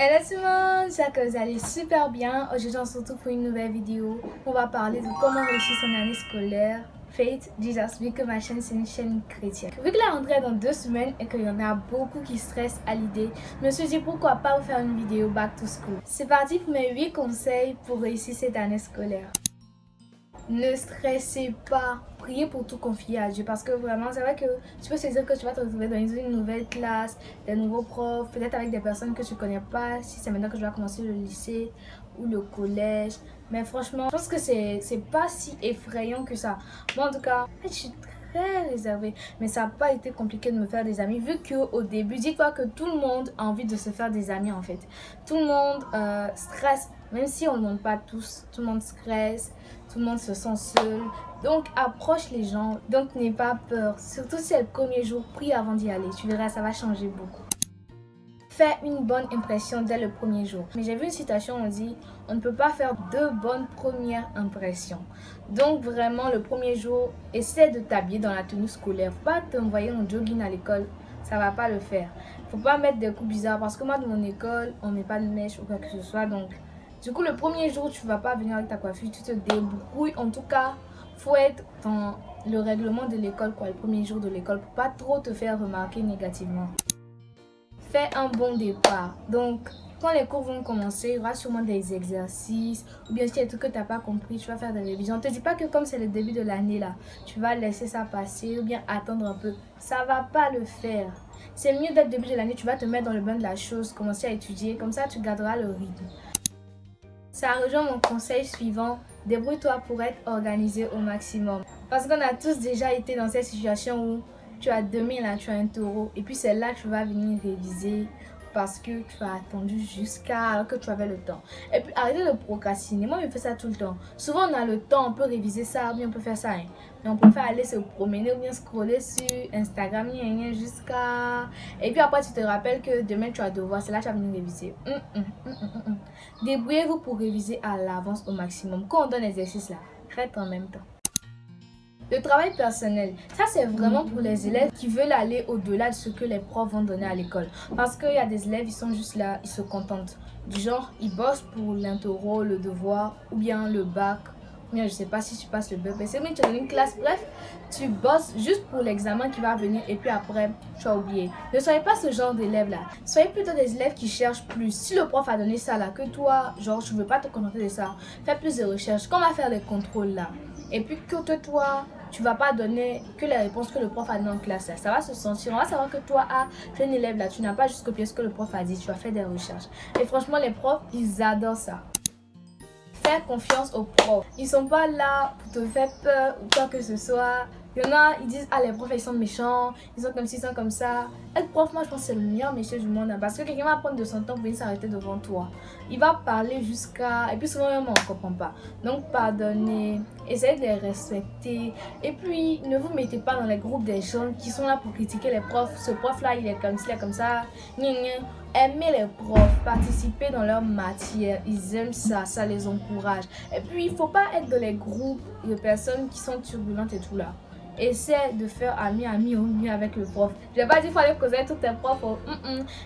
Hello tout le monde, j'espère que vous allez super bien. Aujourd'hui on se retrouve pour une nouvelle vidéo. On va parler de comment réussir son année scolaire. Faith Jesus, vu que ma chaîne c'est une chaîne chrétienne. Vu que la rentrée est dans 2 semaines et qu'il y en a beaucoup qui stressent à l'idée, je me suis dit pourquoi pas vous faire une vidéo back to school. C'est parti pour mes 8 conseils pour réussir cette année scolaire. Ne stressez pas, priez pour tout confier à Dieu parce que vraiment c'est vrai que tu peux te dire que tu vas te retrouver dans une nouvelle classe, des nouveaux profs, peut-être avec des personnes que tu connais pas, si c'est maintenant que je dois commencer le lycée ou le collège. Mais franchement, je pense que c'est pas si effrayant que ça. Moi en tout cas, je suis très réservée, mais ça n'a pas été compliqué de me faire des amis vu qu'au début, dis-toi que tout le monde a envie de se faire des amis en fait. Tout le monde stresse, même si on ne le montre pas tous, tout le monde stresse. Tout le monde se sent seul. Donc, approche les gens. Donc, n'aie pas peur. Surtout si c'est le premier jour, prie avant d'y aller. Tu verras, ça va changer beaucoup. Fais une bonne impression dès le premier jour. Mais j'ai vu une citation, on dit, on ne peut pas faire 2 bonnes premières impressions. Donc, vraiment, le premier jour, essaie de t'habiller dans la tenue scolaire. Faut pas t'envoyer en jogging à l'école. Ça va pas le faire. Faut pas mettre des coups bizarres. Parce que moi, dans mon école, on met pas de mèche ou quoi que ce soit. Donc, du coup, le premier jour, tu vas pas venir avec ta coiffure, tu te débrouilles. En tout cas, faut être dans le règlement de l'école, quoi, le premier jour de l'école, pour pas trop te faire remarquer négativement. Fais un bon départ. Donc, quand les cours vont commencer, il y aura sûrement des exercices, ou bien si il y a des trucs que tu n'as pas compris, tu vas faire des révisions. Ne te dis pas que comme c'est le début de l'année, là, tu vas laisser ça passer, ou bien attendre un peu. Ça va pas le faire. C'est mieux dès le début de l'année, tu vas te mettre dans le bain de la chose, commencer à étudier, comme ça tu garderas le rythme. Ça rejoint mon conseil suivant, débrouille-toi pour être organisé au maximum. Parce qu'on a tous déjà été dans cette situation où tu as demain là, tu as un taureau et puis c'est là que tu vas venir réviser parce que tu as attendu jusqu'à alors que tu avais le temps. Et puis arrêtez de procrastiner, moi je fais ça tout le temps. Souvent on a le temps, on peut réviser ça, ou bien on peut faire ça. Mais on préfère aller se promener ou bien scroller sur Instagram jusqu'à... Et puis après tu te rappelles que demain tu as devoir, c'est là que tu vas venir réviser. Débrouillez-vous pour réviser à l'avance au maximum. Quand on donne l'exercice là, faites en même temps. Le travail personnel, ça c'est vraiment pour les élèves qui veulent aller au-delà de ce que les profs vont donner à l'école. Parce qu'il y a des élèves, ils sont juste là, ils se contentent. Du genre, ils bossent pour l'interro, le devoir ou bien le bac. Ou bien je sais pas si tu passes le BPC, mais tu as une classe, bref, tu bosses juste pour l'examen qui va venir et puis après, tu as oublié. Ne soyez pas ce genre d'élève là. Soyez plutôt des élèves qui cherchent plus. Si le prof a donné ça là, que toi, genre, tu veux pas te contenter de ça, fais plus de recherches. Quand on va faire les contrôles là, et puis que toi, tu vas pas donner que les réponses que le prof a donné en classe là. Ça va se sentir, on va savoir que toi, tu es un élève là, tu n'as pas juste copié ce que le prof a dit, tu as fait des recherches. Et franchement, les profs, ils adorent ça. Fais confiance aux profs. Ils sont pas là pour te faire peur ou quoi que ce soit. Il y en a, ils disent, ah les profs ils sont méchants, ils sont comme ci, ils sont comme ça. Être prof, moi je pense que c'est le meilleur métier du monde. Parce que quelqu'un va prendre de son temps pour venir s'arrêter devant toi. Il va parler jusqu'à... Et puis souvent même on ne comprend pas. Donc pardonnez, essayez de les respecter. Et puis ne vous mettez pas dans les groupes des gens qui sont là pour critiquer les profs. Ce prof là il est comme ci, il est comme ça. Aimez les profs, participez dans leur matière, ils aiment ça, ça les encourage. Et puis il ne faut pas être dans les groupes de personnes qui sont turbulentes et tout là. Essaie de faire ami au mieux avec le prof. Je vais pas dire qu'il faut aller causer tous tes profs,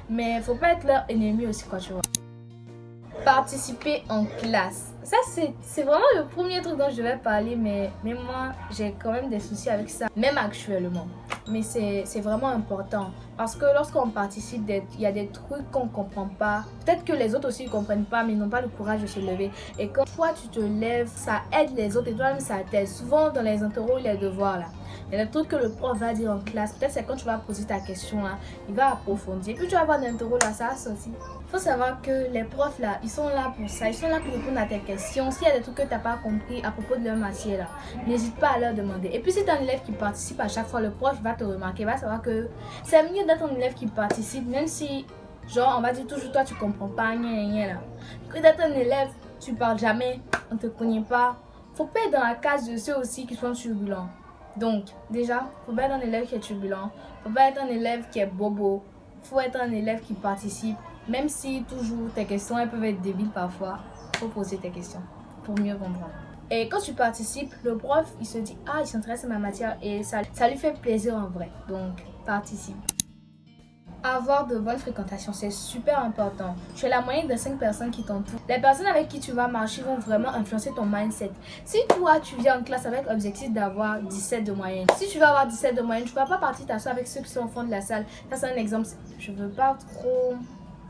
mais il faut pas être leur ennemi aussi quoi, tu vois. Participer en classe. Ça c'est vraiment le premier truc dont je vais parler, mais moi j'ai quand même des soucis avec ça, même actuellement. Mais c'est vraiment important parce que lorsqu'on participe, il y a des trucs qu'on ne comprend pas. Peut-être que les autres aussi ne comprennent pas, mais ils n'ont pas le courage de se lever. Et quand toi tu te lèves, ça aide les autres et toi-même ça t'aide. Souvent dans les interros, les devoirs là, il y a des trucs que le prof va dire en classe. Peut-être c'est quand tu vas poser ta question là, il va approfondir. Et puis tu vas voir l'interro là, ça va sortir. Il faut savoir que les profs là, ils sont là pour ça. Ils sont là pour répondre à tes questions. S'il y a des trucs que tu n'as pas compris à propos de leur matière là, n'hésite pas à leur demander. Et puis si tu es un élève qui participe à chaque fois, le prof va te remarquer, va savoir que c'est mieux d'être un élève qui participe, même si, genre, on va dire toujours toi tu comprends pas, là. Que d'être un élève, tu parles jamais, on te connaît pas. Faut pas être dans la case de ceux aussi qui sont turbulents. Donc, déjà, faut pas être un élève qui est turbulent. Faut pas être un élève qui est bobo. Faut être un élève qui participe. Même si toujours tes questions elles peuvent être débiles parfois, faut poser tes questions pour mieux comprendre. Et quand tu participes, le prof il se dit il s'intéresse à ma matière et ça lui fait plaisir en vrai. Donc participe. Avoir de bonnes fréquentations, c'est super important. Tu es la moyenne de 5 personnes qui t'entourent. Les personnes avec qui tu vas marcher vont vraiment influencer ton mindset. Si toi, tu viens en classe avec l'objectif d'avoir 17 de moyenne, si tu vas avoir 17 de moyenne, tu ne vas pas partir t'asseoir avec ceux qui sont au fond de la salle. Ça, c'est un exemple. Je ne veux pas trop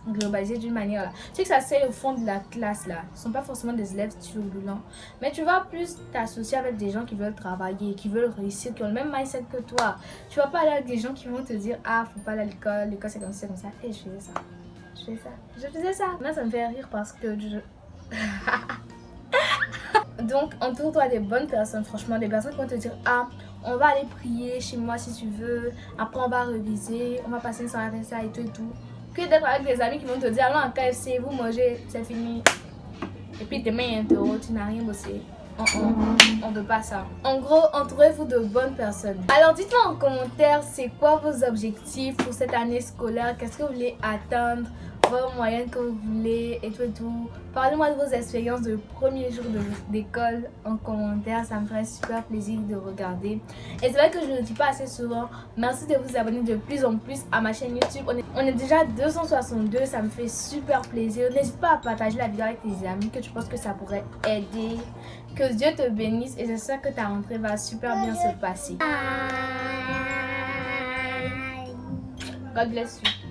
globaliser d'une manière là. Tu sais que ça c'est au fond de la classe là. Ce ne sont pas forcément des élèves turbulents. Mais tu vas plus t'associer avec des gens qui veulent travailler, qui veulent réussir, qui ont le même mindset que toi. Tu vas pas aller avec des gens qui vont te dire ah faut pas aller à l'école, l'école c'est comme ça, c'est comme ça. Et je faisais ça. Je faisais ça. Là ça me fait rire parce que Donc entoure-toi des bonnes personnes, franchement, des personnes qui vont te dire ah on va aller prier chez moi si tu veux, après on va réviser, on va passer une soirée avec ça et tout, que d'être avec des amis qui vont te dire allons en KFC, vous mangez, c'est fini. Et puis demain, tu n'as rien bossé. On ne veut pas ça. En gros, entourez-vous de bonnes personnes. Alors dites-moi en commentaire, c'est quoi vos objectifs pour cette année scolaire? Qu'est-ce que vous voulez atteindre? Vos moyennes que vous voulez et tout. Parlez-moi de vos expériences de premier jour d'école en commentaire. Ça me ferait super plaisir de regarder. Et c'est vrai que je ne le dis pas assez souvent. Merci de vous abonner de plus en plus à ma chaîne YouTube. On est déjà 262. Ça me fait super plaisir. N'hésite pas à partager la vidéo avec tes amis que tu penses que ça pourrait aider. Que Dieu te bénisse et j'espère que ta rentrée va super bien se passer. God bless you.